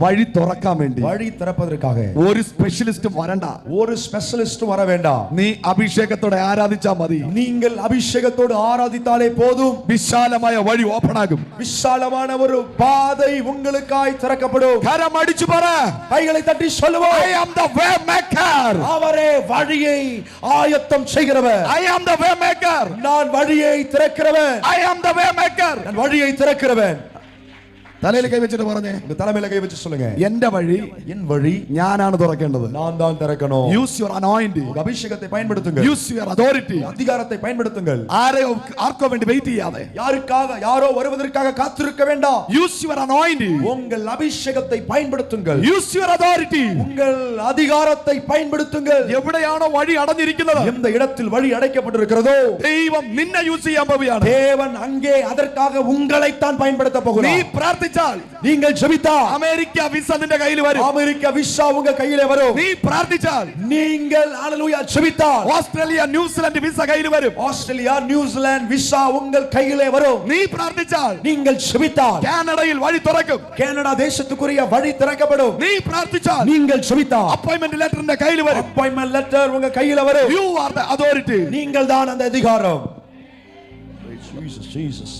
வழி துறക്കാൻ வேண்டி வழி திறப்பதற்காக ஒரு ஸ்பெஷலிஸ்ட் வரണ്ട, ஒரு ஸ்பெஷலிஸ்ட் வர வேண்டாம். நீ அபிஷேகத்தோட ஆராதிச்சா மதி. நீங்கள் அபிஷேகத்தோடு ஆராதித்தாலே போதும். விசாலമായ வழி ஓபன் ஆகும். விசாலமான ஒரு பாதை உங்களுக்காய் திறக்கப்படும். கரம் அடிச்சு பாரு, கைகளை தட்டி சொல்லுவோம், I am the way maker. அவரே வழியை ஆயத்தம் செய்கிறவர். I am the way maker. நான் வழியை திறக்கிறவன். I am the way maker. நான் வழியை திறக்கிறவன். தலையில கை வச்சிட்டு போறதே, உங்க தலைமையில கை வச்சு சொல்லுங்க, எந்த வழி, என் வழி ஞானான துறക്കേണ്ടது. நான் தான் திறக்கணும். Use your anointing. உங்க அபிஷேகத்தை பயன்படுத்துங்கள். Use your authority. அதிகாரத்தை பயன்படுத்துங்கள். ஆர்க்கோ வேண்டி வெயிட் செய்யாதே. யாருக்காக யாரோ வருவதற்காக காத்திருக்க வேண்டாம். Use your anointing. உங்கள் அபிஷேகத்தை பயன்படுத்துங்கள். Use your authority. உங்கள் அதிகாரத்தை பயன்படுத்துங்கள். எവിടെയാണോ வழி அடைஞ்சிருக்கிறது, எந்த இடத்தில் வழி அடைக்கப்பட்டிருக்கிறதோ தெய்வம் நின்னை யூஸ் ചെയ്യാൻ போகிறார். தேவன் அங்கே அதற்காக உங்களை தான் பயன்படுத்த போகிறார். நீ பிரார்த்திச்சால், நீங்கள் ஜெபித்தால் அமெரிக்கா விசா நின்ற கையில் வரும். அமெரிக்கா விசா உங்க கையிலே வரும். நீ பிரார்த்திச்சால், நீங்கள் ஹalleluya ஜெபித்தால் ஆஸ்திரேலியா நியூசிலாந்து விசா கையில் வரும். ஆஸ்திரேலியா நியூசிலாந்து விசா உங்கள் கையிலே வரும். நீ பிரார்த்திச்சால், நீங்கள் ஜெபித்தால் கனடாவில் வழி திறக்கும். கனடா தேசத்துக்குரிய வழி திறக்கப்படும். நீ பிரார்த்திச்சால், நீங்கள் ஜெபித்தால் அப்பாயின்மென்ட் லெட்டர் இந்த கையில் வரும். அப்பாயின்மென்ட் லெட்டர் உங்க கையில வரும். You are the authority. நீங்கள் தான் அந்த அதிகாரம். Jesus, Jesus.